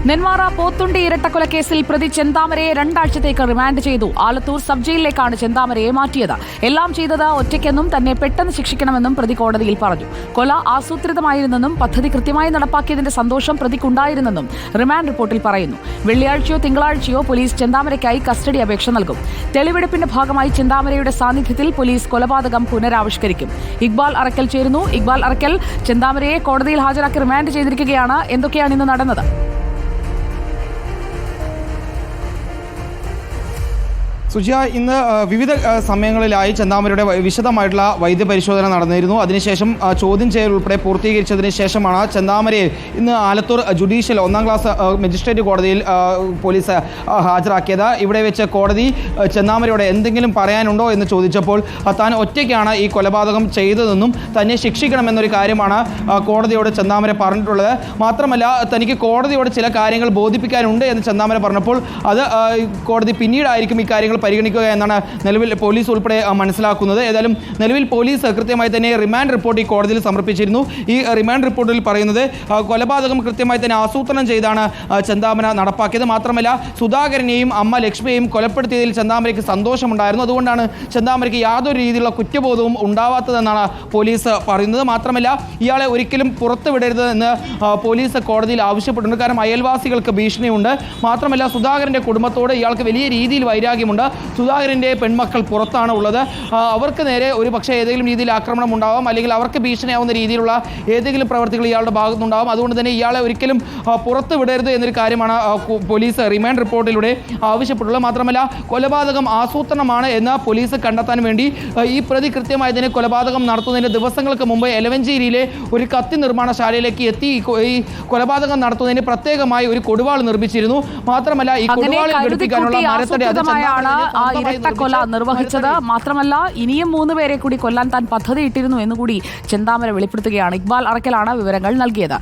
നെന്മാറ പോത്തുണ്ടി ഇരട്ടക്കൊലക്കേസിൽ പ്രതി ചെന്താമരയെ 2 ആഴ്ചത്തേക്ക് റിമാൻഡ് ചെയ്തു. ആലത്തൂർ സബ് ജയിലിലേക്കാണ് ചെന്താമരയെ മാറ്റിയത്. എല്ലാം ചെയ്തത് ഒറ്റയ്ക്കെന്നും തന്നെ പെട്ടെന്ന് ശിക്ഷിക്കണമെന്നും പ്രതി കോടതിയിൽ പറഞ്ഞു. കൊല ആസൂത്രിതമായിരുന്നെന്നും പദ്ധതി കൃത്യമായി നടപ്പാക്കിയതിന്റെ സന്തോഷം പ്രതിക്കുണ്ടായിരുന്നെന്നും റിമാൻഡ് റിപ്പോർട്ടിൽ പറയുന്നു. വെള്ളിയാഴ്ചയോ തിങ്കളാഴ്ചയോ പോലീസ് ചെന്താമരയ്ക്കായി കസ്റ്റഡി അപേക്ഷ നൽകും. തെളിവെടുപ്പിന്റെ ഭാഗമായി ചെന്താമരയുടെ സാന്നിധ്യത്തിൽ പോലീസ് കൊലപാതകം പുനരാവിഷ്കരിക്കും. ഇക്ബാൽ അറക്കൽ ചേരുന്നു. ഇക്ബാൽ അറക്കൽ, ചെന്താമരയെ കോടതിയിൽ ഹാജരാക്കി റിമാൻഡ് ചെയ്തിരിക്കുകയാണ്. എന്തൊക്കെയാണ് ഇന്ന് നടന്നത്? സുജിയ, ഇന്ന് വിവിധ സമയങ്ങളിലായി ചെന്താമരയുടെ വിശദമായിട്ടുള്ള വൈദ്യപരിശോധന നടന്നിരുന്നു. അതിനുശേഷം ചോദ്യം ചെയ്യൽ ഉൾപ്പെടെ പൂർത്തീകരിച്ചതിന് ശേഷമാണ് ചെന്താമരയെ ഇന്ന് ആലത്തൂർ ജുഡീഷ്യൽ 1ാം ക്ലാസ് മജിസ്ട്രേറ്റ് കോടതിയിൽ പോലീസ് ഹാജരാക്കിയത്. ഇവിടെ വെച്ച് കോടതി ചെന്താമരയോട് എന്തെങ്കിലും പറയാനുണ്ടോ എന്ന് ചോദിച്ചപ്പോൾ താൻ ഒറ്റയ്ക്കാണ് ഈ കൊലപാതകം ചെയ്തതെന്നും തന്നെ ശിക്ഷിക്കണമെന്നൊരു കാര്യമാണ് കോടതിയോട് ചെന്താമര പറഞ്ഞിട്ടുള്ളത്. മാത്രമല്ല, തനിക്ക് കോടതിയോട് ചില കാര്യങ്ങൾ ബോധിപ്പിക്കാനുണ്ട് എന്ന് ചെന്താമര പറഞ്ഞപ്പോൾ അത് കോടതി പിന്നീടായിരിക്കും ഈ കാര്യങ്ങൾ പരിഗണിക്കുക എന്നാണ് നിലവിൽ പോലീസ് ഉൾപ്പെടെ മനസ്സിലാക്കുന്നത്. ഏതായാലും നിലവിൽ പോലീസ് കൃത്യമായി തന്നെ റിമാൻഡ് റിപ്പോർട്ട് ഈ കോടതിയിൽ സമർപ്പിച്ചിരുന്നു. ഈ റിമാൻഡ് റിപ്പോർട്ടിൽ പറയുന്നത് കൊലപാതകം കൃത്യമായി തന്നെ ആസൂത്രണം ചെയ്താണ് ചെന്താമര നടപ്പാക്കിയത്. മാത്രമല്ല, സുധാകരനെയും അമ്മ ലക്ഷ്മിയെയും കൊലപ്പെടുത്തിയതിൽ ചെന്താമരയ്ക്ക് സന്തോഷമുണ്ടായിരുന്നു. അതുകൊണ്ടാണ് ചെന്താമരയ്ക്ക് യാതൊരു രീതിയിലുള്ള കുറ്റബോധവും ഉണ്ടാവാത്തതെന്നാണ് പോലീസ് പറയുന്നത്. മാത്രമല്ല, ഇയാളെ ഒരിക്കലും പുറത്തു വിടരുത് എന്ന് പോലീസ് കോടതിയിൽ ആവശ്യപ്പെട്ടിട്ടുണ്ട്. കാരണം അയൽവാസികൾക്ക് ഭീഷണിയുണ്ട്. മാത്രമല്ല, സുധാകരൻ്റെ കുടുംബത്തോട് ഇയാൾക്ക് വലിയ രീതിയിൽ വൈരാഗ്യമുണ്ട്. സുധാകരൻ്റെ പെൺമക്കൾ പുറത്താണ് ഉള്ളത്. അവർക്ക് നേരെ ഒരു പക്ഷേ ഏതെങ്കിലും രീതിയിൽ ആക്രമണം ഉണ്ടാവാം, അല്ലെങ്കിൽ അവർക്ക് ഭീഷണിയാവുന്ന രീതിയിലുള്ള ഏതെങ്കിലും പ്രവർത്തികൾ ഇയാളുടെ ഭാഗത്തുനിന്നുണ്ടാവും. അതുകൊണ്ട് തന്നെ ഇയാളെ ഒരിക്കലും പുറത്തു വിടരുത് എന്നൊരു കാര്യമാണ് പോലീസ് റിമാൻഡ് റിപ്പോർട്ടിലൂടെ ആവശ്യപ്പെട്ടുള്ളത്. മാത്രമല്ല, കൊലപാതകം ആസൂത്രണമാണ് എന്ന് പോലീസ് കണ്ടെത്താൻ വേണ്ടി ഈ പ്രതി കൃത്യമായി തന്നെ കൊലപാതകം നടത്തുന്നതിന് ദിവസങ്ങൾക്ക് മുമ്പ് എലവഞ്ചേരിയിലെ ഒരു കത്തി നിർമ്മാണശാലയിലേക്ക് എത്തി ഈ കൊലപാതകം നടത്തുന്നതിന് പ്രത്യേകമായി ഒരു കൊടുവാൾ നിർമ്മിച്ചിരുന്നു. മാത്രമല്ല, ഈ കൊടുവാളിൽ ഘടിപ്പിക്കാനുള്ള മരത്തടി ഇരട്ടക്കൊല നിർവഹിച്ചത്. മാത്രമല്ല, ഇനിയും 3 പേരെ കൂടി കൊല്ലാൻ താൻ പദ്ധതിയിട്ടിരുന്നു എന്നുകൂടി ചെന്താമര വെളിപ്പെടുത്തുകയാണ്. ഇക്ബാൽ അറക്കലാണ് വിവരങ്ങൾ നൽകിയത്.